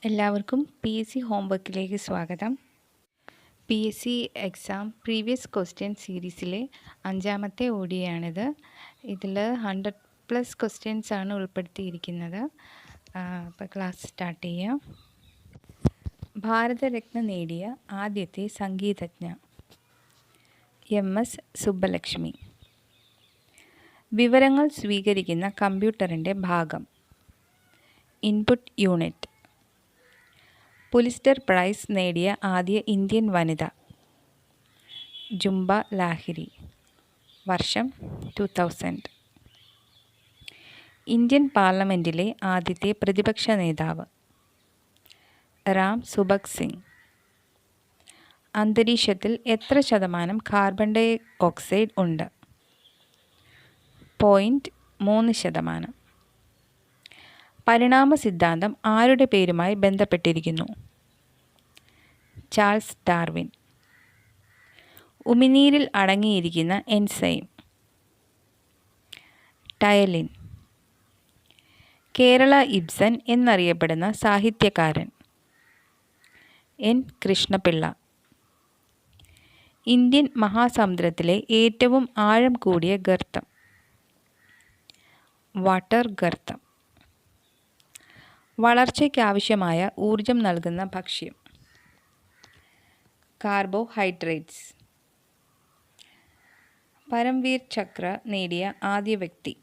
എല്ലാവർക്കും PSC ഹോംവർക്കിലേക്ക് സ്വാഗതം. PSC exam previous question സീരീസിലെ 5ാമത്തെ ഓഡിയോയാണിത്. ഇതിൽ 100+ ക്വസ്റ്റ്യൻസ് ആണ് ഉൾപ്പെടുത്തിയിരിക്കുന്നത്. അപ്പോൾ ക്ലാസ് സ്റ്റാർട്ട് ചെയ്യാം. ഭാരതരത്ന നേടിയ ആദ്യത്തെ സംഗീതജ്ഞ MS സുബ്ബലക്ഷ്മി. വിവരങ്ങൾ സ്വീകരിക്കുന്ന കമ്പ്യൂട്ടറിൻ്റെ ഭാഗം ഇൻപുട്ട് യൂണിറ്റ്. പുലിസ്റ്റർ പ്രൈസ് നേടിയ ആദ്യ ഇന്ത്യൻ വനിത ജുംബ ലാഹിരി. വർഷം 2000. ഇന്ത്യൻ പാർലമെൻറ്റിലെ ആദ്യത്തെ പ്രതിപക്ഷ നേതാവ് റാം സുഭഗ് സിംഗ്. അന്തരീക്ഷത്തിൽ എത്ര ശതമാനം കാർബൺ ഡൈ ഓക്സൈഡ് ഉണ്ട്? 0.3%. പരിണാമ സിദ്ധാന്തം ആരുടെ പേരുമായി ബന്ധപ്പെട്ടിരിക്കുന്നു? Charles Darwin. ഉമിനീരിൽ അടങ്ങിയിരിക്കുന്ന എൻസൈം ടയലിൻ. കേരള ഇബ്സൻ എന്നറിയപ്പെടുന്ന സാഹിത്യകാരൻ N. കൃഷ്ണപിള്ള. ഇന്ത്യൻ മഹാസമുദ്രത്തിലെ ഏറ്റവും ആഴം കൂടിയ ഗർത്തം വാട്ടർ ഗർത്തം. വളർച്ചയ്ക്കാവശ്യമായ ഊർജം നൽകുന്ന ഭക്ഷ്യം കാർബോഹൈഡ്രേറ്റ്സ്. പരംവീർ ചക്ര നേടിയ ആദ്യ വ്യക്തി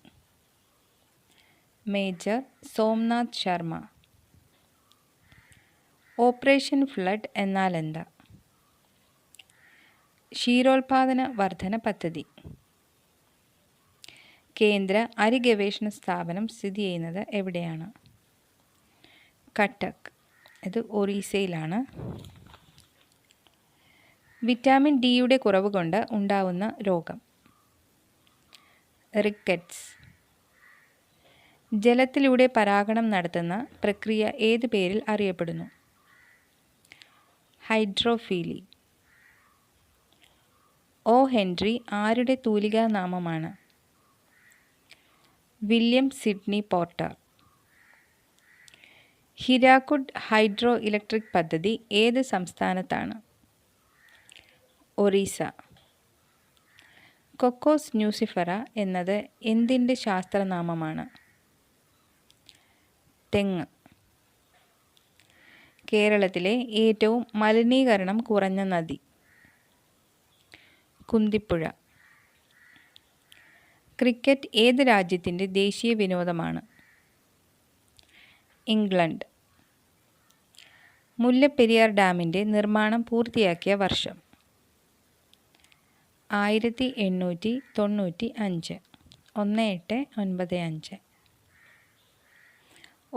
major Somnath Sharma. Operation flood എന്നാൽ എന്താ? ക്ഷീരോത്പാദന വർധന പദ്ധതി. കേന്ദ്ര അരി ഗവേഷണ സ്ഥാപനം സ്ഥിതി ചെയ്യുന്നത് എവിടെയാണ്? കട്ടക്ക്. ഇത് ഒറീസയിലാണ്. വിറ്റാമിൻ ഡിയുടെ കുറവ് കൊണ്ട് ഉണ്ടാവുന്ന രോഗം റിക്കറ്റ്സ്. ജലത്തിലൂടെ പരാഗണം നടത്തുന്ന പ്രക്രിയ ഏത് പേരിൽ അറിയപ്പെടുന്നു? ഹൈഡ്രോഫീലി. ഒ ഹെൻറി ആരുടെ തൂലികാനാമമാണ്? William Sidney Porter. Hirakud hydro electric പദ്ധതി ഏത് സംസ്ഥാനത്താണ്? ഒറീസ. കൊക്കോസ് ന്യൂസിഫറ എന്നത് എന്തിൻ്റെ ശാസ്ത്രനാമമാണ്? തെങ്ങ്. കേരളത്തിലെ ഏറ്റവും മലിനീകരണം കുറഞ്ഞ നദി കുന്തിപ്പുഴ. ക്രിക്കറ്റ് ഏത് രാജ്യത്തിൻ്റെ ദേശീയ വിനോദമാണ്? ഇംഗ്ലണ്ട്. മുല്ലപ്പെരിയാർ ഡാമിൻ്റെ നിർമ്മാണം പൂർത്തിയാക്കിയ വർഷം 1895. 1895.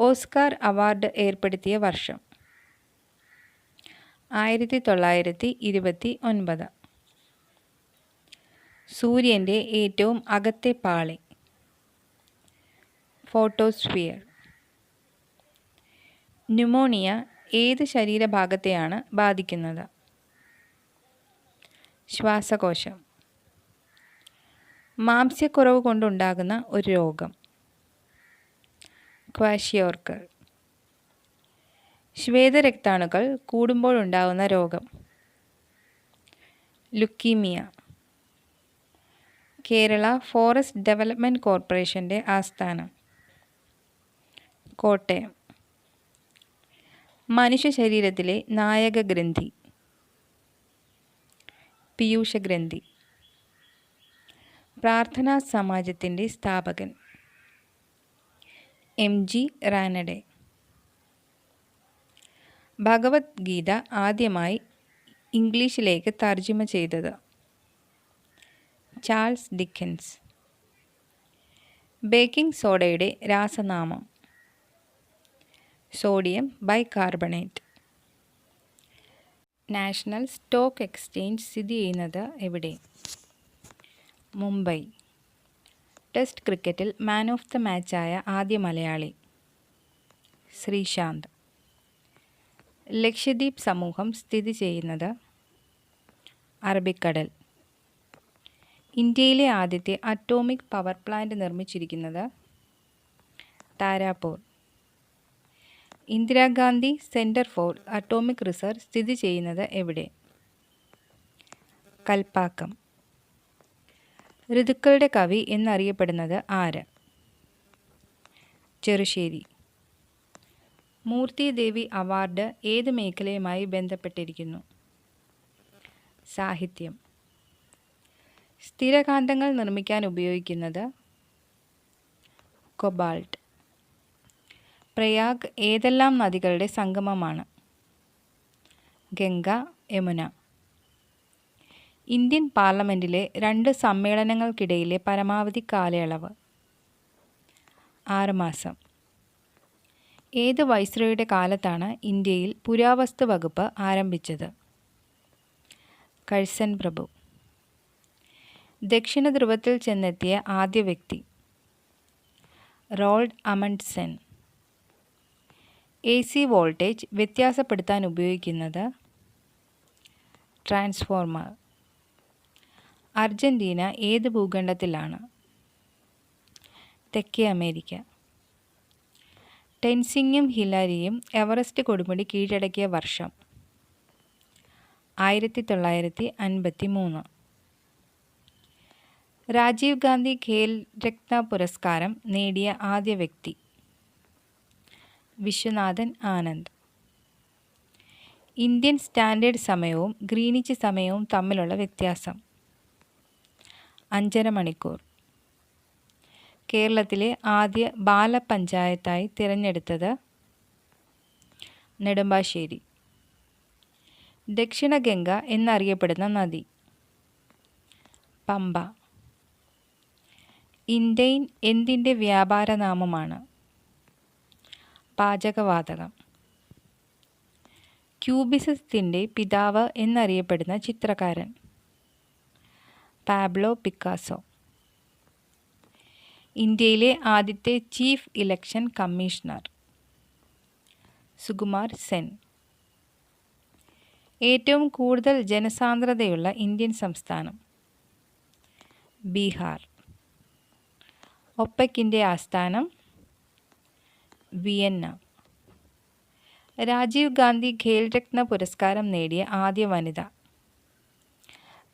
ഓസ്കാർ അവാർഡ് ഏർപ്പെടുത്തിയ വർഷം 1929. സൂര്യൻ്റെ ഏറ്റവും അകത്തെ പാളി ഫോട്ടോസ്ഫിയർ. ന്യൂമോണിയ ഏത് ശരീരഭാഗത്തെയാണ് ബാധിക്കുന്നത്? ശ്വാസകോശം. മാംസ്യക്കുറവ് കൊണ്ടുണ്ടാകുന്ന ഒരു രോഗം ക്വാഷിയോർക്കർ. ശ്വേതരക്താണുക്കൾ കൂടുമ്പോഴുണ്ടാകുന്ന രോഗം ലുക്കീമിയ. കേരള ഫോറസ്റ്റ് ഡെവലപ്മെൻറ്റ് കോർപ്പറേഷൻ്റെ ആസ്ഥാനം കോട്ടയം. മനുഷ്യ ശരീരത്തിലെ നായകഗ്രന്ഥി പീയൂഷഗ്രന്ഥി. പ്രാർത്ഥനാ സമാജത്തിൻ്റെ സ്ഥാപകൻ MG റാനഡെ. ഭഗവത്ഗീത ആദ്യമായി ഇംഗ്ലീഷിലേക്ക് തർജ്ജിമ ചെയ്തത് ചാൾസ് ഡിക്കൻസ്. ബേക്കിംഗ് സോഡയുടെ രാസനാമം sodium bicarbonate. National stock exchange സ്ഥിതി ചെയ്യുന്നത് എവിടെ? മുംബൈ. ടെസ്റ്റ് ക്രിക്കറ്റിൽ മാൻ ഓഫ് ദ മാച്ചായ ആദ്യ മലയാളി ശ്രീശാന്ത്. ലക്ഷദ്വീപ് സമൂഹം സ്ഥിതി ചെയ്യുന്നത് അറബിക്കടൽ. ഇന്ത്യയിലെ ആദ്യത്തെ അറ്റോമിക് പവർ പ്ലാന്റ് നിർമ്മിച്ചിരിക്കുന്നത് Tarapur. Indira Gandhi centre for atomic research സ്ഥിതി ചെയ്യുന്നത് എവിടെ? കൽപ്പാക്കം. ഋതുക്കളുടെ കവി എന്നറിയപ്പെടുന്നത് ആര്? ചെറുശ്ശേരി. മൂർത്തി ദേവി അവാർഡ് ഏത് മേഖലയുമായി ബന്ധപ്പെട്ടിരിക്കുന്നു? സാഹിത്യം. സ്ഥിരകാന്തങ്ങൾ നിർമ്മിക്കാൻ ഉപയോഗിക്കുന്നത്? കൊബാൾട്ട്. പ്രയാഗ് ഏതെല്ലാം നദികളുടെ സംഗമമാണ്? ഗംഗ, യമുന. ഇന്ത്യൻ പാർലമെൻറ്റിലെ 2 സമ്മേളനങ്ങൾക്കിടയിലെ പരമാവധി കാലയളവ്? 6 മാസം. ഏത് വൈസ്രോയുടെ കാലത്താണ് ഇന്ത്യയിൽ പുരാവസ്തു വകുപ്പ് ആരംഭിച്ചത്? കഴ്സൺ പ്രഭു. ദക്ഷിണ ധ്രുവത്തിൽ ചെന്നെത്തിയ ആദ്യ വ്യക്തി? റോൾഡ് അമണ്ട്സെൻ. AC വോൾട്ടേജ് വ്യത്യാസപ്പെടുത്താൻ ഉപയോഗിക്കുന്നത്? ട്രാൻസ്ഫോർമർ. അർജന്റീന ഏത് ഭൂഖണ്ഡത്തിലാണ്? തെക്കേ അമേരിക്ക. ടെൻസിങ്ങും ഹിലാരിയും എവറസ്റ്റ് കൊടുമുടി കീഴടക്കിയ വർഷം? 1953. രാജീവ് ഗാന്ധി ഖേൽ രത്ന പുരസ്കാരം നേടിയ ആദ്യ വ്യക്തി? വിശ്വനാഥൻ ആനന്ദ്. ഇന്ത്യൻ സ്റ്റാൻഡേർഡ് സമയവും ഗ്രീനിച്ച് സമയവും തമ്മിലുള്ള വ്യത്യാസം? 5½ മണിക്കൂർ. കേരളത്തിലെ ആദ്യ ബാലപഞ്ചായത്തായി തിരഞ്ഞെടുത്തത്? നെടുമ്പാശ്ശേരി. ദക്ഷിണ ഗംഗ എന്നറിയപ്പെടുന്ന നദി? പമ്പ. ഇൻഡെയിൻ എന്തിൻ്റെ വ്യാപാരനാമമാണ്? പാചകവാതകം. ക്യൂബിസത്തിൻ്റെ പിതാവ് എന്നറിയപ്പെടുന്ന ചിത്രകാരൻ? Pablo Picasso. ഇന്ത്യയിലെ ആദ്യത്തെ chief election commissioner? Sukumar Sen. ഏറ്റവും കൂടുതൽ ജനസാന്ദ്രതയുള്ള ഇന്ത്യൻ സംസ്ഥാനം? ബീഹാർ. ഒപെക്കിൻ്റെ ആസ്ഥാനം? വിയന്ന. രാജീവ് ഗാന്ധി ഖേൽ രത്ന പുരസ്കാരം നേടിയ ആദ്യ വനിത?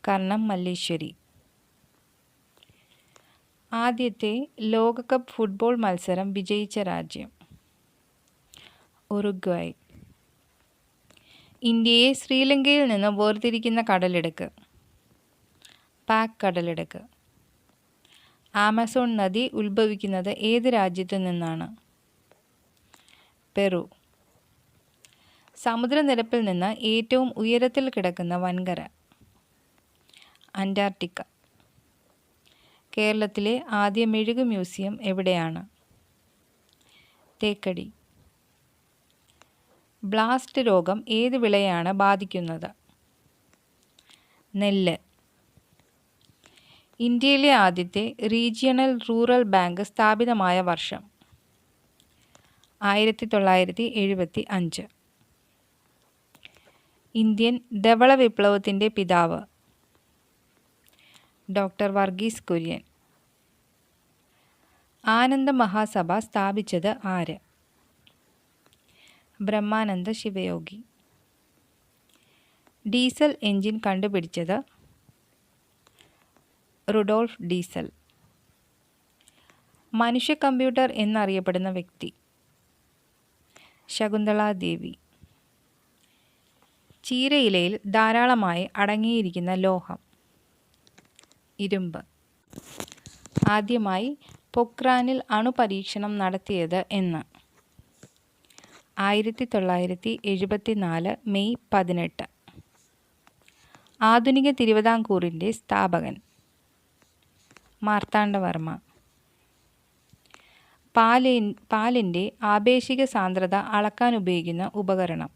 കർണം മല്ലേശ്വരി. ആദ്യത്തെ ലോകകപ്പ് ഫുട്ബോൾ മത്സരം വിജയിച്ച രാജ്യം? ഉറുഗ്വായ്. ഇന്ത്യയെ ശ്രീലങ്കയിൽ നിന്ന് വേർതിരിക്കുന്ന കടലിടുക്ക്? പാക് കടലിടുക്ക്. ആമസോൺ നദി ഉത്ഭവിക്കുന്നത് ഏത് രാജ്യത്തു നിന്നാണ്? പെറു. സമുദ്രനിരപ്പിൽ നിന്ന് ഏറ്റവും ഉയരത്തിൽ കിടക്കുന്ന വൻകര? അന്റാർട്ടിക്ക. കേരളത്തിലെ ആദ്യ മെഴുക് മ്യൂസിയം എവിടെയാണ്? തേക്കടി. ബ്ലാസ്റ്റ് രോഗം ഏത് വിളയാണ് ബാധിക്കുന്നത്? നെല്ല്. ഇന്ത്യയിലെ ആദ്യത്തെ റീജിയണൽ റൂറൽ ബാങ്ക് സ്ഥാപിതമായ വർഷം? 1975. ഇന്ത്യൻ ധവള വിപ്ലവത്തിൻ്റെ പിതാവ്? ഡോക്ടർ വർഗീസ് കുര്യൻ. ആനന്ദ മഹാസഭ സ്ഥാപിച്ചത് ആര്? ബ്രഹ്മാനന്ദ ശിവയോഗി. ഡീസൽ എഞ്ചിൻ കണ്ടുപിടിച്ചത്? Rudolf Diesel. മനുഷ്യ കമ്പ്യൂട്ടർ എന്നറിയപ്പെടുന്ന വ്യക്തി? ശകുന്തള ദേവി. ചീരയിലയിൽ ധാരാളമായി അടങ്ങിയിരിക്കുന്ന ലോഹം? ഇരുമ്പ്. ആദ്യമായി പൊക്രാനിൽ അണുപരീക്ഷണം നടത്തിയത് എന്ന്? 1974 മെയ് 18. ആധുനിക തിരുവിതാംകൂറിൻ്റെ സ്ഥാപകൻ? മാർത്താണ്ഡവർമ്മ. പാലിൻ്റെ ആപേക്ഷിക സാന്ദ്രത അളക്കാൻ ഉപയോഗിക്കുന്ന ഉപകരണം?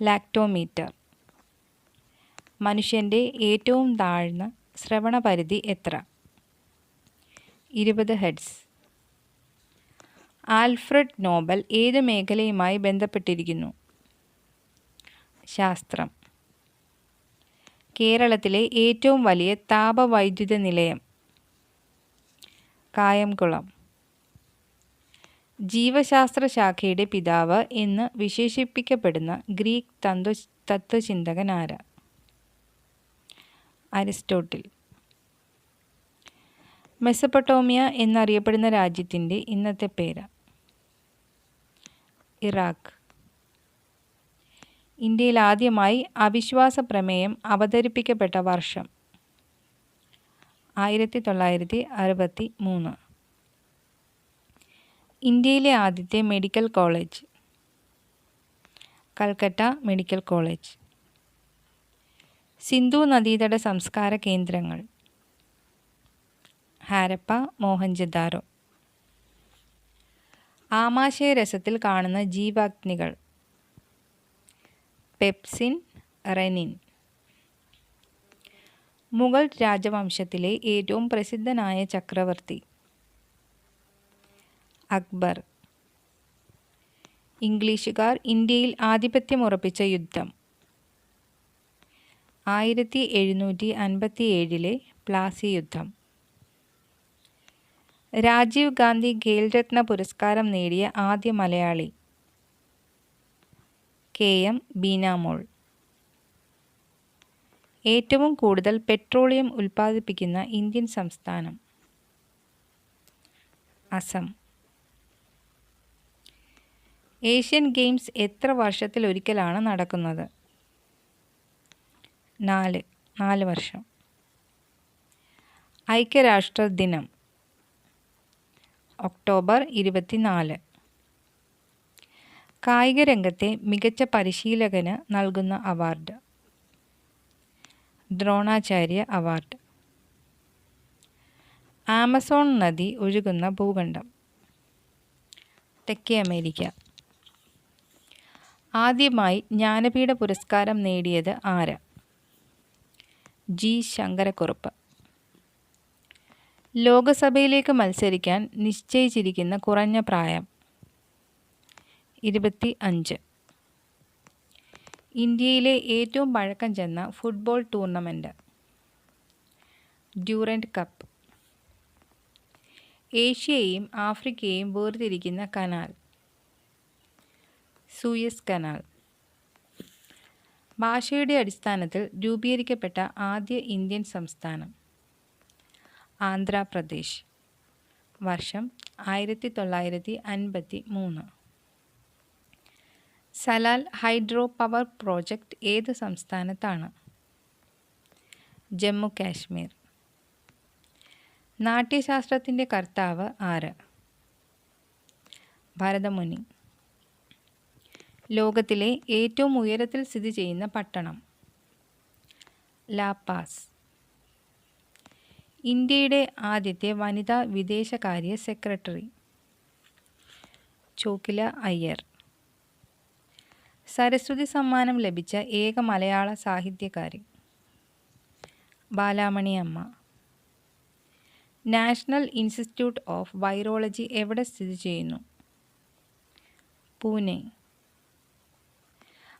ലാക്ടോമീറ്റർ. മനുഷ്യൻ്റെ ഏറ്റവും താഴ്ന്ന ശ്രവണപരിധി എത്ര? 20 ഹെർട്സ്. ആൽഫ്രഡ് നോബൽ ഏത് മേഖലയുമായി ബന്ധപ്പെട്ടിരിക്കുന്നു? ശാസ്ത്രം. കേരളത്തിലെ ഏറ്റവും വലിയ താപവൈദ്യുത നിലയം? കായംകുളം. ജീവശാസ്ത്ര ശാഖയുടെ പിതാവ് എന്ന് വിശേഷിപ്പിക്കപ്പെടുന്ന ഗ്രീക്ക് തത്വചിന്തകൻ ആര്? അരിസ്റ്റോട്ടിൽ. മെസപ്പൊട്ടോമിയ എന്നറിയപ്പെടുന്ന രാജ്യത്തിൻ്റെ ഇന്നത്തെ പേര്? ഇറാഖ്. ഇന്ത്യയിൽ ആദ്യമായി അവിശ്വാസ പ്രമേയം അവതരിപ്പിക്കപ്പെട്ട വർഷം? 1963. ഇന്ത്യയിലെ ആദ്യത്തെ medical college? Calcutta medical college. Sindhu നദീതട സംസ്കാര കേന്ദ്രങ്ങൾ? ഹാരപ്പ, മോഹൻജദാരോ. ആമാശയ രസത്തിൽ കാണുന്ന ജീവാഗ്നികൾ? Pepsin, renin. മുഗൾ രാജവംശത്തിലെ ഏറ്റവും പ്രസിദ്ധനായ ചക്രവർത്തി? അക്ബർ. ഇംഗ്ലീഷുകാർ ഇന്ത്യയിൽ ആധിപത്യമുറപ്പിച്ച യുദ്ധം? 1757 പ്ലാസി യുദ്ധം. രാജീവ് ഗാന്ധി ഖേൽരത്ന പുരസ്കാരം നേടിയ ആദ്യ മലയാളി? KM ബീനാമോൾ. ഏറ്റവും കൂടുതൽ പെട്രോളിയം ഉൽപ്പാദിപ്പിക്കുന്ന ഇന്ത്യൻ സംസ്ഥാനം? അസം. ഏഷ്യൻ ഗെയിംസ് എത്ര വർഷത്തിലൊരിക്കലാണ് നടക്കുന്നത്? 4 വർഷം. ഐക്യരാഷ്ട്ര ദിനം? ഒക്ടോബർ 24. കായിക രംഗത്തെ മികച്ച പരിശീലകന് നൽകുന്ന അവാർഡ്? ദ്രോണാചാര്യ അവാർഡ്. ആമസോൺ നദി ഒഴുകുന്ന ഭൂഖണ്ഡം? തെക്കേ അമേരിക്ക. ആദ്യമായി ജ്ഞാനപീഠ പുരസ്കാരം നേടിയത് ആര്? G. ശങ്കരക്കുറുപ്പ്. ലോകസഭയിലേക്ക് മത്സരിക്കാൻ നിശ്ചയിച്ചിരിക്കുന്ന കുറഞ്ഞ പ്രായം? 25. ഇന്ത്യയിലെ ഏറ്റവും പഴക്കം ചെന്ന ഫുട്ബോൾ ടൂർണമെൻറ്റ്? Durand cup. ഏഷ്യയെയും ആഫ്രിക്കയെയും വേർതിരിക്കുന്ന കനാൽ? Suez canal. ഭാഷയുടെ അടിസ്ഥാനത്തിൽ രൂപീകരിക്കപ്പെട്ട ആദ്യ ഇന്ത്യൻ സംസ്ഥാനം? ആന്ധ്രാപ്രദേശ്. വർഷം 1953. സലാൽ ഹൈഡ്രോ പവർ പ്രോജക്റ്റ് ഏത് സംസ്ഥാനത്താണ്? ജമ്മു കാശ്മീർ. നാട്യശാസ്ത്രത്തിൻ്റെ കർത്താവ് ആര്? ഭരതമുനി. ലോകത്തിലെ ഏറ്റവും ഉയരത്തിൽ സ്ഥിതി ചെയ്യുന്ന പട്ടണം? ലാപാസ്. ഇന്ത്യയുടെ ആദ്യത്തെ വനിതാ വിദേശകാര്യ സെക്രട്ടറി? ചോക്കില അയ്യർ. സരസ്വതി സമ്മാനം ലഭിച്ച ഏക മലയാള സാഹിത്യകാരി? ബാലാമണി അമ്മ. നാഷണൽ ഇൻസ്റ്റിറ്റ്യൂട്ട് ഓഫ് വൈറോളജി എവിടെ സ്ഥിതി ചെയ്യുന്നു? പൂനെ.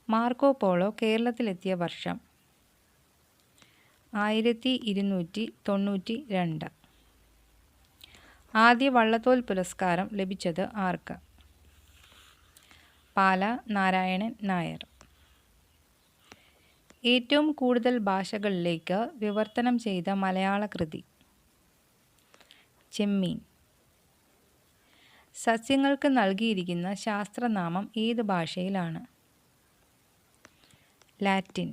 മാർക്കോ പോളോ കേരളത്തിലെത്തിയ വർഷം? 1292. ആദ്യ വള്ളത്തോൾ പുരസ്കാരം ലഭിച്ചത് ആർക്ക്? പാല നാരായണൻ നായർ. ഏറ്റവും കൂടുതൽ ഭാഷകളിലേക്ക് വിവർത്തനം ചെയ്ത മലയാള കൃതി? ചെമ്മീൻ. സസ്യങ്ങൾക്ക് നൽകിയിരിക്കുന്ന ശാസ്ത്രനാമം ഏത് ഭാഷയിലാണ്? ലാറ്റിൻ.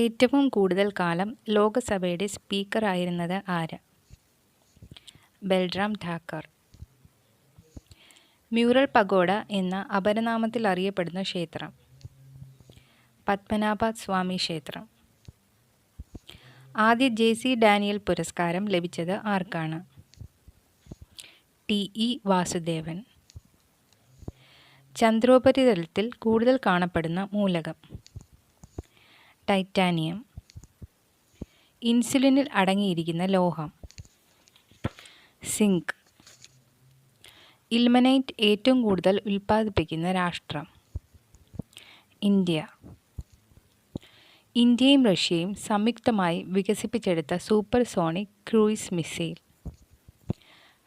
ഏറ്റവും കൂടുതൽ കാലം ലോകസഭയുടെ സ്പീക്കർ ആയിരുന്നത് ആര്? ബൽറാം ധാക്കർ. മ്യൂറൽ പഗോഡ എന്ന അപരനാമത്തിൽ അറിയപ്പെടുന്ന ക്ഷേത്രം? പത്മനാഭ സ്വാമി ക്ഷേത്രം. ആദ്യ JC ഡാനിയൽ പുരസ്കാരം ലഭിച്ചത് ആർക്കാണ്? TE വാസുദേവൻ. ചന്ദ്രോപരിതലത്തിൽ കൂടുതൽ കാണപ്പെടുന്ന മൂലകം? ടൈറ്റാനിയം. ഇൻസുലിനിൽ അടങ്ങിയിരിക്കുന്ന ലോഹം? സിങ്ക്. ഇൽമനൈറ്റ് ഏറ്റവും കൂടുതൽ ഉൽപ്പാദിപ്പിക്കുന്ന രാഷ്ട്രം? ഇന്ത്യ. ഇന്ത്യയും റഷ്യയും സംയുക്തമായി വികസിപ്പിച്ചെടുത്ത supersonic cruise missile?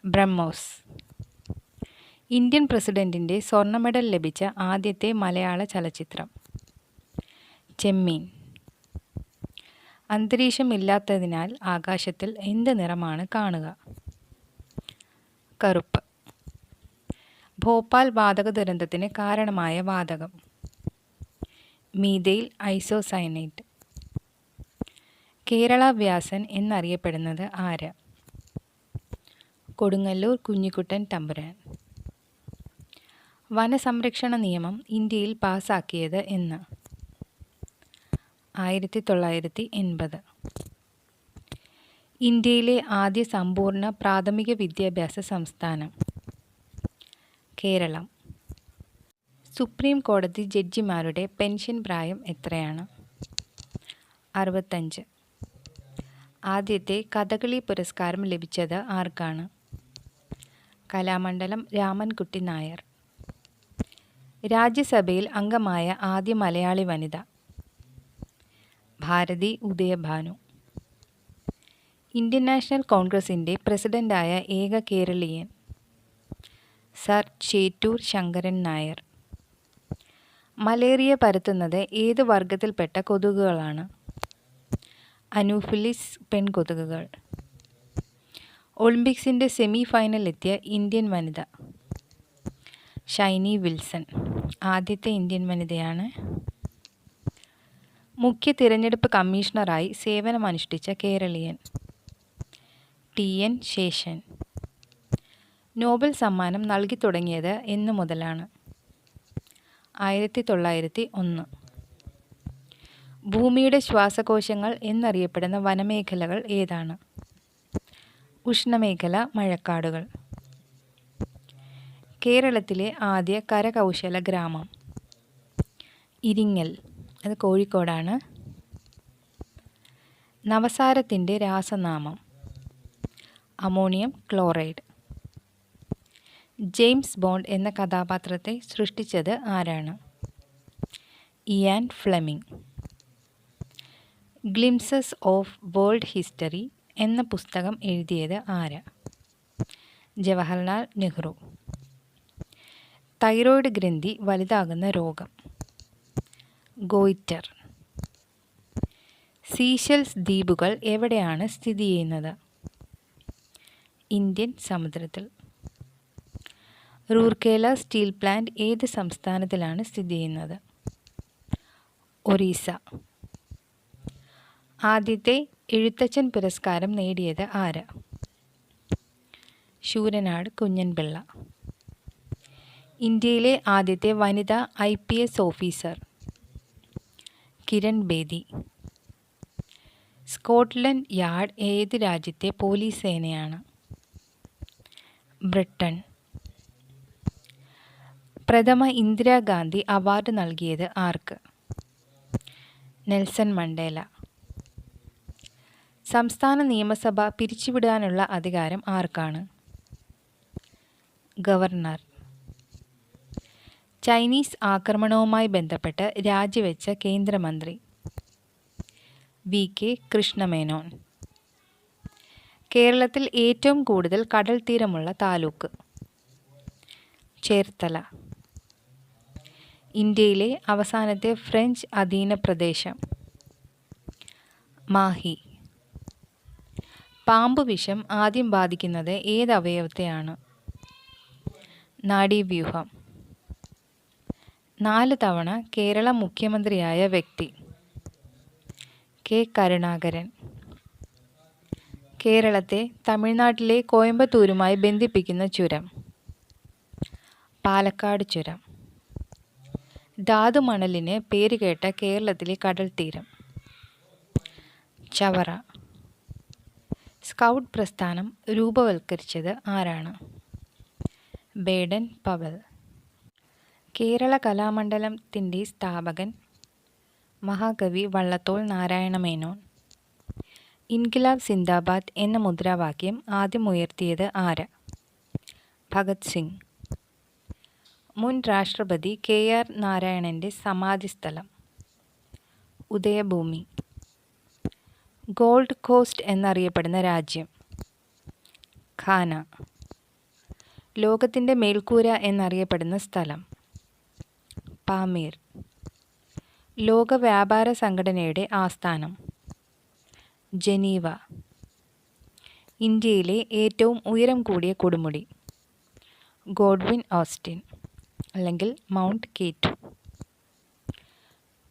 BrahMos. Indian പ്രസിഡന്റിൻ്റെ സ്വർണ്ണ മെഡൽ ലഭിച്ച ആദ്യത്തെ മലയാള ചലച്ചിത്രം? ചെമ്മീൻ. അന്തരീക്ഷമില്ലാത്തതിനാൽ ആകാശത്തിൽ എന്ത് നിറമാണ് കാണുക? കറുപ്പ്. ഭോപ്പാൽ വാതക ദുരന്തത്തിന് കാരണമായ വാതകം? Methyl isocyanate. കേരള വ്യാസൻ എന്നറിയപ്പെടുന്നത് ആര്? കൊടുങ്ങല്ലൂർ കുഞ്ഞിക്കുട്ടൻ തമ്പുരാൻ. വനസംരക്ഷണ നിയമം ഇന്ത്യയിൽ പാസാക്കിയത് എന്ന്? 1980. ഇന്ത്യയിലെ ആദ്യ സമ്പൂർണ്ണ പ്രാഥമിക വിദ്യാഭ്യാസ സംസ്ഥാനം? കേരളം. സുപ്രീം കോടതി ജഡ്ജിമാരുടെ പെൻഷൻ പ്രായം എത്രയാണ്? 65. ആദ്യത്തെ കഥകളി പുരസ്കാരം ലഭിച്ചത് ആർക്കാണ്? കലാമണ്ഡലം രാമൻകുട്ടി നായർ. രാജ്യസഭയിൽ അംഗമായ ആദ്യ മലയാളി വനിത? ഭാരതി ഉദയഭാനു. ഇന്ത്യൻ നാഷണൽ കോൺഗ്രസിൻ്റെ പ്രസിഡന്റായ ഏക കേരളീയൻ? സർ ചേറ്റൂർ ശങ്കരൻ നായർ. മലേറിയ പരത്തുന്നത് ഏത് വർഗത്തിൽപ്പെട്ട കൊതുകുകളാണ്? അനോഫിലിസ് പെൺകൊതുകുകൾ. ഒളിമ്പിക്സിൻ്റെ സെമി ഫൈനലിലെത്തിയ ഇന്ത്യൻ വനിത? ഷൈനി വിൽസൺ. ആദ്യത്തെ ഇന്ത്യൻ വനിതയാണ്. മുഖ്യ തിരഞ്ഞെടുപ്പ് കമ്മീഷണറായി സേവനമനുഷ്ഠിച്ച കേരളീയൻ? TN ശേഷൻ. നോബൽ സമ്മാനം നൽകി തുടങ്ങിയത് എന്നു മുതലാണ്? 1901. ഭൂമിയുടെ ശ്വാസകോശങ്ങൾ എന്നറിയപ്പെടുന്ന വനമേഖലകൾ ഏതാണ്? ഉഷ്ണമേഖല മഴക്കാടുകൾ. കേരളത്തിലെ ആദ്യ കരകൗശല ഗ്രാമം? ഇരിങ്ങൽ. അത് കോഴിക്കോടാണ്. നവസാരത്തിൻ്റെ രാസനാമം? Ammonium chloride. ജെയിംസ് ബോണ്ട് എന്ന കഥാപാത്രത്തെ സൃഷ്ടിച്ചത് ആരാണ്? Ian Fleming. Glimpses of World History എന്ന പുസ്തകം എഴുതിയത് ആര്? ജവഹർലാൽ നെഹ്റു. തൈറോയ്ഡ് ഗ്രന്ഥി വലുതാകുന്ന രോഗം? ഗോയിറ്റർ. സീഷെൽസ് ദ്വീപുകൾ എവിടെയാണ് സ്ഥിതി ചെയ്യുന്നത്? ഇന്ത്യൻ സമുദ്രത്തിൽ. റൂർക്കേല സ്റ്റീൽ പ്ലാന്റ് ഏത് സംസ്ഥാനത്തിലാണ് സ്ഥിതി ചെയ്യുന്നത്? ഒറീസ. ആദ്യത്തെ എഴുത്തച്ഛൻ പുരസ്കാരം നേടിയത് ആര്? ശൂരനാട് കുഞ്ഞൻപിള്ള. ഇന്ത്യയിലെ ആദ്യത്തെ വനിതാ IPS officer? Kiran Bedi. Scotland Yard ഏത് രാജ്യത്തെ പോലീസ് സേനയാണ്? ബ്രിട്ടൻ. പ്രഥമ ഇന്ദിരാഗാന്ധി അവാർഡ് നൽകിയത് ആർക്ക്? Nelson Mandela. സംസ്ഥാന നിയമസഭ പിരിച്ചുവിടാനുള്ള അധികാരം ആർക്കാണ്? ഗവർണർ. ചൈനീസ് ആക്രമണവുമായി ബന്ധപ്പെട്ട് രാജിവെച്ച കേന്ദ്രമന്ത്രി? VK കൃഷ്ണമേനോൻ. കേരളത്തിൽ ഏറ്റവും കൂടുതൽ കടൽ തീരമുള്ള താലൂക്ക്? ചേർത്തല. ഇന്ത്യയിലെ അവസാനത്തെ ഫ്രഞ്ച് അധീന പ്രദേശം? മാഹി. പാമ്പ് വിഷം ആദ്യം ബാധിക്കുന്നത് ഏത് അവയവത്തെയാണ്? നാഡീവ്യൂഹം. 4 തവണ കേരള മുഖ്യമന്ത്രിയായ വ്യക്തി? കെ കരുണാകരൻ. കേരളത്തെ തമിഴ്നാട്ടിലെ കോയമ്പത്തൂരുമായി ബന്ധിപ്പിക്കുന്ന ചുരം. പാലക്കാട് ചുരം. ധാതുമണലിന് പേരുകേട്ട കേരളത്തിലെ കടൽത്തീരം. ചവറ. സ്കൗട്ട് പ്രസ്ഥാനം രൂപവത്കരിച്ചത് ആരാണ്? Baden Powell. കേരള കലാമണ്ഡലത്തിൻ്റെ സ്ഥാപകൻ മഹാകവി വള്ളത്തോൾ നാരായണമേനോൻ. ഇൻക്വിലാബ് സിന്ദാബാദ് എന്ന മുദ്രാവാക്യം ആദ്യം ഉയർത്തിയത് ആര്? ഭഗത് സിംഗ്. മുൻ രാഷ്ട്രപതി KR നാരായണൻ്റെ സമാധിസ്ഥലം. ഉദയഭൂമി. ഗോൾഡ് കോസ്റ്റ് എന്നറിയപ്പെടുന്ന രാജ്യം. ഘാന. ലോകത്തിൻ്റെ മേൽക്കൂര എന്നറിയപ്പെടുന്ന സ്ഥലം. പാമീർ. ലോക വ്യാപാര സംഘടനയുടെ ആസ്ഥാനം. ജനീവ. ഇന്ത്യയിലെ ഏറ്റവും ഉയരം കൂടിയ കൊടുമുടി. ഗോഡ്വിൻ ഓസ്റ്റിൻ അല്ലെങ്കിൽ മൗണ്ട് കേറ്റു.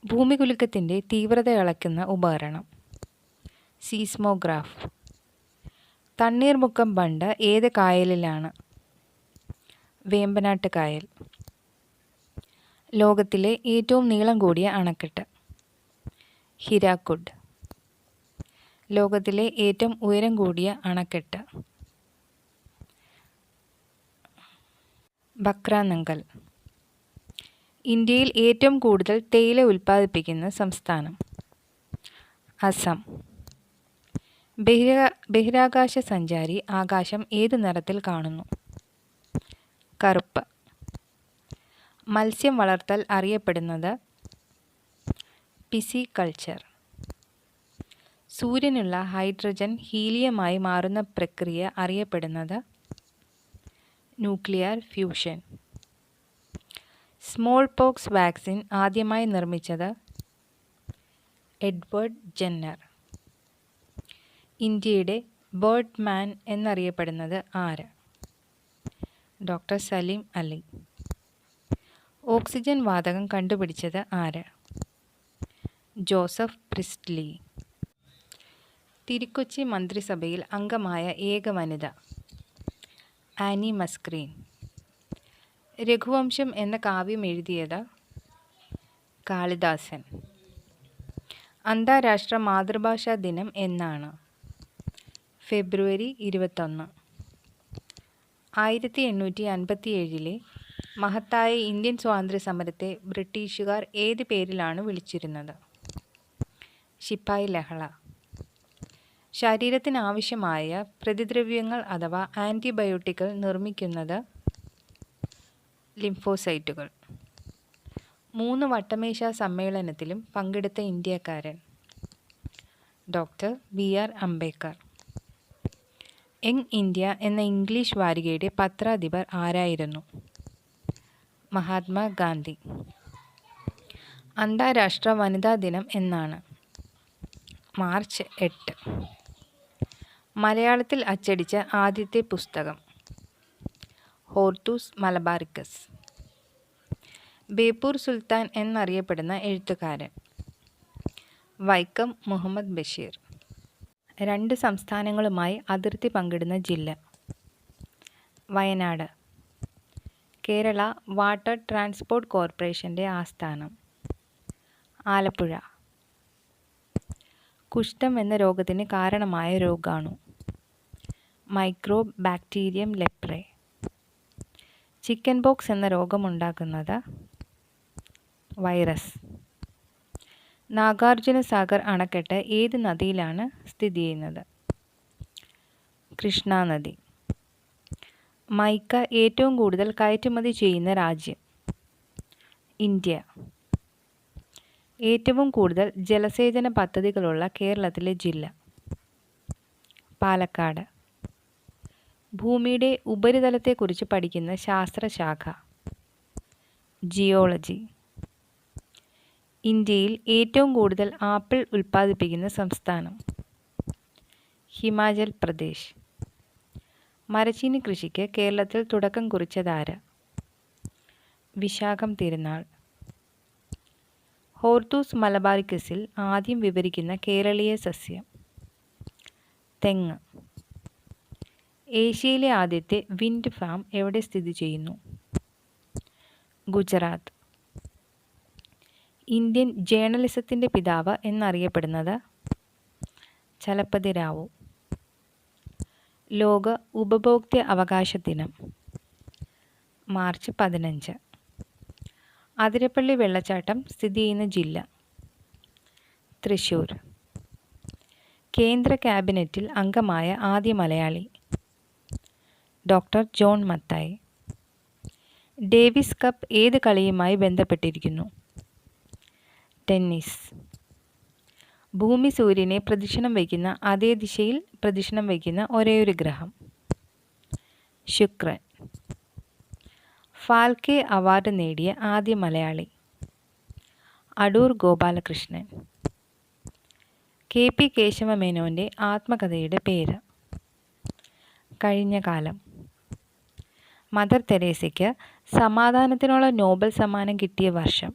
ഭൂമികുലുക്കത്തിൻ്റെ തീവ്രത അളക്കുന്ന ഉപകരണം. സീസ്മോഗ്രാഫ്. തണ്ണീർമുക്കം ബണ്ട് ഏത് കായലിലാണ്? വേമ്പനാട്ട് കായൽ. ലോകത്തിലെ ഏറ്റവും നീളം കൂടിയ അണക്കെട്ട്. ഹിരാക്കുഡ്. ലോകത്തിലെ ഏറ്റവും ഉയരം കൂടിയ അണക്കെട്ട്. ബക്രാനങ്കൽ. ഇന്ത്യയിൽ ഏറ്റവും കൂടുതൽ തേയില ഉൽപ്പാദിപ്പിക്കുന്ന സംസ്ഥാനം. അസം. ബഹിരാകാശ സഞ്ചാരി ആകാശം ഏതു നിറത്തിൽ കാണുന്നു? കറുപ്പ്. മത്സ്യം വളർത്തൽ അറിയപ്പെടുന്നത്? പിസികൾച്ചർ. സൂര്യനുള്ള ഹൈഡ്രജൻ ഹീലിയമായി മാറുന്ന പ്രക്രിയ അറിയപ്പെടുന്നത്? Nuclear fusion. Small pox vaccine ആദ്യമായി നിർമ്മിച്ചത്? Edward Jenner. ഇന്ത്യയുടെ ബേർഡ് മാൻ എന്നറിയപ്പെടുന്നത് ആര്? ഡോക്ടർ സലീം അലി. ഓക്സിജൻ വാതകം കണ്ടുപിടിച്ചത് ആര്? ജോസഫ് പ്രിസ്റ്റ്ലി. തിരുക്കൊച്ചി മന്ത്രിസഭയിൽ അംഗമായ ഏക വനിത? ആനി മസ്ക്രീൻ. രഘുവംശം എന്ന കാവ്യം എഴുതിയത്? കാളിദാസൻ. അന്താരാഷ്ട്ര മാതൃഭാഷാ ദിനം എന്നാണ്? ഫെബ്രുവരി 21. 1857 മഹത്തായ ഇന്ത്യൻ സ്വാതന്ത്ര്യ സമരത്തെ ബ്രിട്ടീഷുകാർ ഏത് പേരിലാണ് വിളിച്ചിരുന്നത്? ശിപ്പായി ലഹള. ശരീരത്തിനാവശ്യമായ പ്രതിദ്രവ്യങ്ങൾ അഥവാ ആൻറ്റിബയോട്ടിക്കുകൾ നിർമ്മിക്കുന്നത്? ലിംഫോസൈറ്റുകൾ. 3 വട്ടമേശ സമ്മേളനത്തിലും പങ്കെടുത്ത ഇന്ത്യക്കാരൻ? Doctor BR Ambedkar. Young India എന്ന ഇംഗ്ലീഷ് വാരികയുടെ പത്രാധിപർ ആരായിരുന്നു? മഹാത്മാഗാന്ധി. അന്താരാഷ്ട്ര വനിതാ ദിനം എന്നാണ്? മാർച്ച് 8. മലയാളത്തിൽ അച്ചടിച്ച ആദ്യത്തെ പുസ്തകം? Hortus Malabaricus. ബേപ്പൂർ സുൽത്താൻ എന്നറിയപ്പെടുന്ന എഴുത്തുകാരൻ? വൈക്കം മുഹമ്മദ് ബഷീർ. 2 സംസ്ഥാനങ്ങളുമായി അതിർത്തി പങ്കിടുന്ന ജില്ല? വയനാട്. കേരള വാട്ടർ ട്രാൻസ്പോർട്ട് കോർപ്പറേഷൻ്റെ ആസ്ഥാനം? ആലപ്പുഴ. കുഷ്ഠം എന്ന രോഗത്തിന് കാരണമായ രോഗാണു? Microbe bacterium leprae. Chicken pox എന്ന രോഗമുണ്ടാക്കുന്നത്? വൈറസ്. നാഗാർജുന സാഗർ അണക്കെട്ട് ഏത് നദിയിലാണ് സ്ഥിതി ചെയ്യുന്നത്? കൃഷ്ണ നദി. മൈക്ക ഏറ്റവും കൂടുതൽ കയറ്റുമതി ചെയ്യുന്ന രാജ്യം? ഇന്ത്യ. ഏറ്റവും കൂടുതൽ ജലസേചന പദ്ധതികളുള്ള കേരളത്തിലെ ജില്ല? പാലക്കാട്. ഭൂമിയുടെ ഉപരിതലത്തെക്കുറിച്ച് പഠിക്കുന്ന ശാസ്ത്രശാഖ? ജിയോളജി. ഇന്ത്യയിൽ ഏറ്റവും കൂടുതൽ ആപ്പിൾ ഉൽപ്പാദിപ്പിക്കുന്ന സംസ്ഥാനം? ഹിമാചൽ പ്രദേശ്. മരച്ചീനി കൃഷിക്ക് കേരളത്തിൽ തുടക്കം കുറിച്ചതാര്? വിശാഖം തിരുനാൾ. ഹോർത്തൂസ് മലബാറിക്കസിൽ ആദ്യം വിവരിക്കുന്ന കേരളീയ സസ്യം. തെങ്ങ്. ഏഷ്യയിലെ ആദ്യത്തെ വിൻഡ് ഫാം എവിടെ സ്ഥിതി ചെയ്യുന്നു? ഗുജറാത്ത്. ഇന്ത്യൻ ജേർണലിസത്തിൻ്റെ പിതാവ് എന്നറിയപ്പെടുന്നത്? ചലപതി റാവു. ലോക ഉപഭോക്തൃ അവകാശ ദിനം മാർച്ച് 15. അതിരപ്പള്ളി വെള്ളച്ചാട്ടം സ്ഥിതി ചെയ്യുന്ന ജില്ല? തൃശ്ശൂർ. കേന്ദ്ര ക്യാബിനറ്റിൽ അംഗമായ ആദ്യ Malayali? Doctor John Mathai. Davis cup ഏത് കളിയുമായി ബന്ധപ്പെട്ടിരിക്കുന്നു? ടെന്നീസ്. ഭൂമി സൂര്യനെ പ്രദക്ഷിണം വയ്ക്കുന്ന അതേ ദിശയിൽ പ്രദക്ഷിണം വയ്ക്കുന്ന ഒരേയൊരു ഗ്രഹം? ശുക്രൻ. ഫാൽക്കെ അവാർഡ് നേടിയ ആദ്യ മലയാളി? അടൂർ ഗോപാലകൃഷ്ണൻ. കെ.പി. കേശവമേനോൻ്റെ ആത്മകഥയുടെ പേര്? കഴിഞ്ഞ കാലം. മദർ തെരേസയ്ക്ക് സമാധാനത്തിനുള്ള നോബൽ സമ്മാനം കിട്ടിയ വർഷം?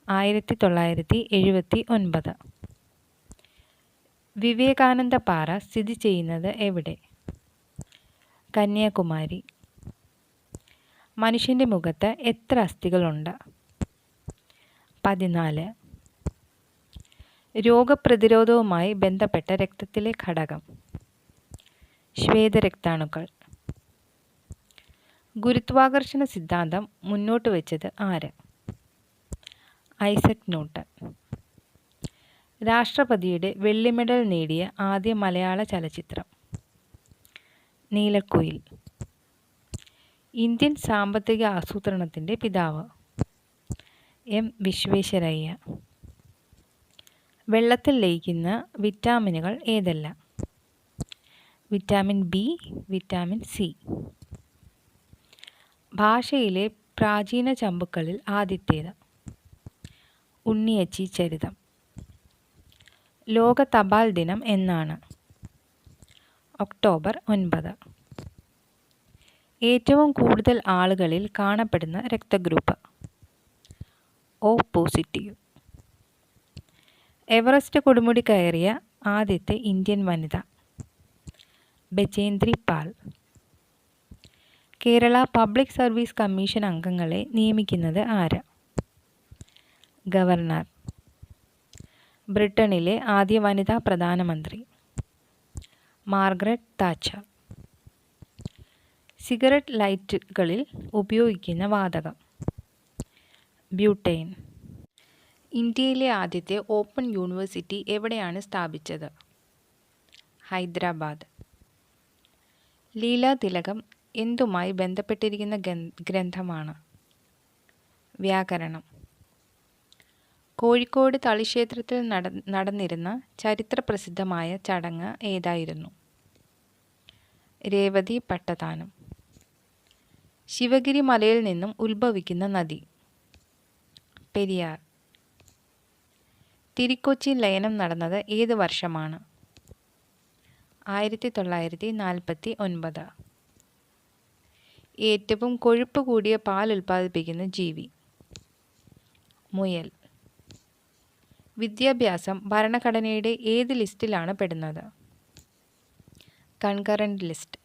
1979. വിവേകാനന്ദ പാറ സ്ഥിതി ചെയ്യുന്നത് എവിടെ? കന്യാകുമാരി. മനുഷ്യൻ്റെ മുഖത്ത് എത്ര അസ്ഥികളുണ്ട്? 14. രോഗപ്രതിരോധവുമായി ബന്ധപ്പെട്ട രക്തത്തിലെ ഘടകം? ശ്വേതരക്താണുക്കൾ. ഗുരുത്വാകർഷണ സിദ്ധാന്തം മുന്നോട്ട് വച്ചത് ആര്? Isaac Newton. രാഷ്ട്രപതിയുടെ വെള്ളി മെഡൽ നേടിയ ആദ്യ മലയാള ചലച്ചിത്രം? നീലക്കുയിൽ. ഇന്ത്യൻ സാമ്പത്തിക ആസൂത്രണത്തിൻ്റെ പിതാവ്? എം വിശ്വേശ്വരയ്യ. വെള്ളത്തിൽ ലയിക്കുന്ന വിറ്റാമിനുകൾ ഏതെല്ലാം? Vitamin B, vitamin C. ഭാഷയിലെ പ്രാചീന ചമ്പുക്കളിൽ ആദ്യത്തേത്? ഉണ്ണിയച്ചി ചരിതം. ലോക തപാൽ ദിനം എന്നാണ്? ഒക്ടോബർ 9. ഏറ്റവും കൂടുതൽ ആളുകളിൽ കാണപ്പെടുന്ന രക്തഗ്രൂപ്പ്? O positive. എവറസ്റ്റ് കൊടുമുടി കയറിയ ആദ്യത്തെ ഇന്ത്യൻ വനിത? ബചേന്ദ്രി പാൽ. കേരള പബ്ലിക് സർവീസ് കമ്മീഷൻ അംഗങ്ങളെ നിയമിക്കുന്നത് ആര്? ഗവർണർ. ബ്രിട്ടനിലെ ആദ്യ വനിതാ പ്രധാനമന്ത്രി? Margaret Thatcher. സിഗരറ്റ് ലൈറ്ററുകളിൽ ഉപയോഗിക്കുന്ന വാതകം? ബ്യൂട്ടെയിൻ. ഇന്ത്യയിലെ ആദ്യത്തെ ഓപ്പൺ യൂണിവേഴ്സിറ്റി എവിടെയാണ് സ്ഥാപിച്ചത്? ഹൈദരാബാദ്. ലീലാതിലകം എന്തുമായി ബന്ധപ്പെട്ടിരിക്കുന്ന ഗ്രന്ഥമാണ്? വ്യാകരണം. കോഴിക്കോട് തളിക്ഷേത്രത്തിൽ നടന്നിരുന്ന ചരിത്രപ്രസിദ്ധമായ ചടങ്ങ് ഏതായിരുന്നു? രേവതി പട്ടത്താനം. ശിവഗിരി മലയിൽ നിന്നും ഉത്ഭവിക്കുന്ന നദി? പെരിയാർ. തിരുക്കൊച്ചി ലയനം നടന്നത് ഏത് വർഷമാണ്? 1949. ഏറ്റവും കൊഴുപ്പ് കൂടിയ പാൽ ഉൽപ്പാദിപ്പിക്കുന്ന ജീവി? മുയൽ. വിദ്യാഭ്യാസം ഭരണഘടനയുടെ ഏത് ലിസ്റ്റിലാണ് പെടുന്നത്? Concurrent list.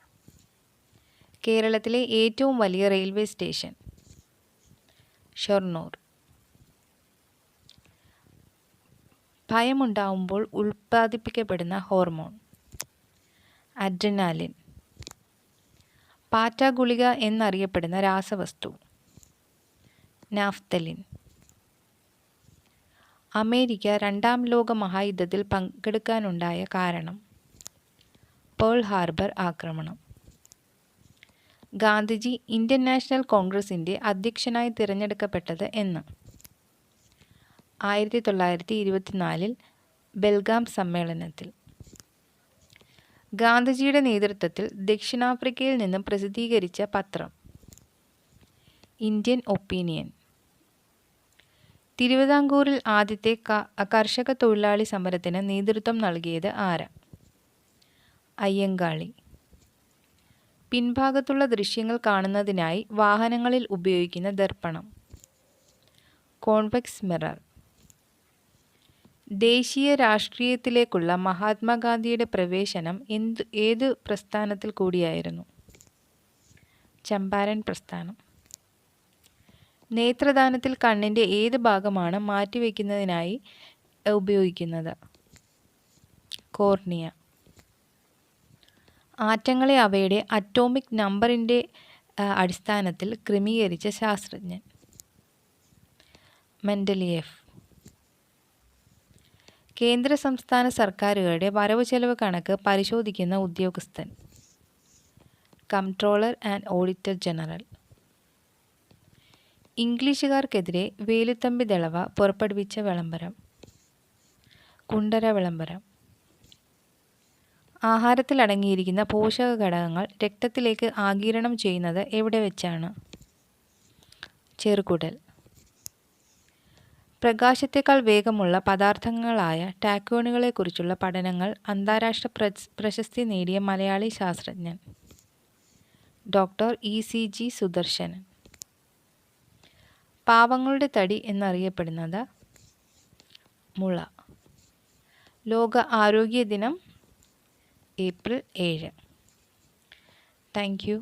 കേരളത്തിലെ ഏറ്റവും വലിയ റെയിൽവേ സ്റ്റേഷൻ? ഷൊർണൂർ. ഭയമുണ്ടാവുമ്പോൾ ഉൽപ്പാദിപ്പിക്കപ്പെടുന്ന ഹോർമോൺ? അഡ്രിനാലിൻ. പാറ്റ ഗുളിക എന്നറിയപ്പെടുന്ന രാസവസ്തു? നാഫ്തലിൻ. അമേരിക്ക രണ്ടാം ലോക മഹായുദ്ധത്തിൽ പങ്കെടുക്കാനുണ്ടായ കാരണം? പേൾ ഹാർബർ ആക്രമണം. ഗാന്ധിജി ഇന്ത്യൻ നാഷണൽ കോൺഗ്രസിൻ്റെ അധ്യക്ഷനായി തിരഞ്ഞെടുക്കപ്പെട്ടത് എന്ന്? 1924 ബെൽഗാം സമ്മേളനത്തിൽ. ഗാന്ധിജിയുടെ നേതൃത്വത്തിൽ ദക്ഷിണാഫ്രിക്കയിൽ നിന്ന് പ്രസിദ്ധീകരിച്ച പത്രം? Indian opinion. തിരുവിതാംകൂറിൽ ആദ്യത്തെ കർഷക തൊഴിലാളി സമരത്തിന് നേതൃത്വം നൽകിയത് ആര്? അയ്യങ്കാളി. പിൻഭാഗത്തുള്ള ദൃശ്യങ്ങൾ കാണുന്നതിനായി വാഹനങ്ങളിൽ ഉപയോഗിക്കുന്ന ദർപ്പണം? Convex mirror. ദേശീയ രാഷ്ട്രീയത്തിലേക്കുള്ള മഹാത്മാഗാന്ധിയുടെ പ്രവേശനം ഏതു പ്രസ്ഥാനത്തിൽ കൂടിയായിരുന്നു? ചമ്പാരൻ പ്രസ്ഥാനം. നേത്രദാനത്തിൽ കണ്ണിൻ്റെ ഏത് ഭാഗമാണ് മാറ്റിവെക്കുന്നതിനായി ഉപയോഗിക്കുന്നത്? കോർണിയ. ആറ്റങ്ങളെ അവയുടെ അറ്റോമിക് നമ്പറിൻ്റെ അടിസ്ഥാനത്തിൽ ക്രമീകരിച്ച ശാസ്ത്രജ്ഞൻ? മെൻഡലിയേഫ്. കേന്ദ്ര സംസ്ഥാന സർക്കാരുകളുടെ വരവ് ചെലവ് കണക്ക് പരിശോധിക്കുന്ന ഉദ്യോഗസ്ഥൻ? Comptroller and auditor general. ഇംഗ്ലീഷുകാർക്കെതിരെ വേലുത്തമ്പി ദളവ പുറപ്പെടുവിച്ച വിളംബരം? കുണ്ടറ വിളംബരം. ആഹാരത്തിൽ അടങ്ങിയിരിക്കുന്ന പോഷക ഘടകങ്ങൾ രക്തത്തിലേക്ക് ആഗിരണം ചെയ്യുന്നത് എവിടെ വെച്ചാണ്? ചെറുകുടൽ. പ്രകാശത്തേക്കാൾ വേഗമുള്ള പദാർത്ഥങ്ങളായ ടാക്യോണുകളെക്കുറിച്ചുള്ള പഠനങ്ങൾ അന്താരാഷ്ട്ര പ്രശസ്തി നേടിയ മലയാളി ശാസ്ത്രജ്ഞൻ? Doctor ECG Sudarshan. പാവങ്ങളുടെ തടി എന്നറിയപ്പെടുന്നത്? മുള. ലോക ആരോഗ്യ ദിനം ഏപ്രിൽ 7. Thank you.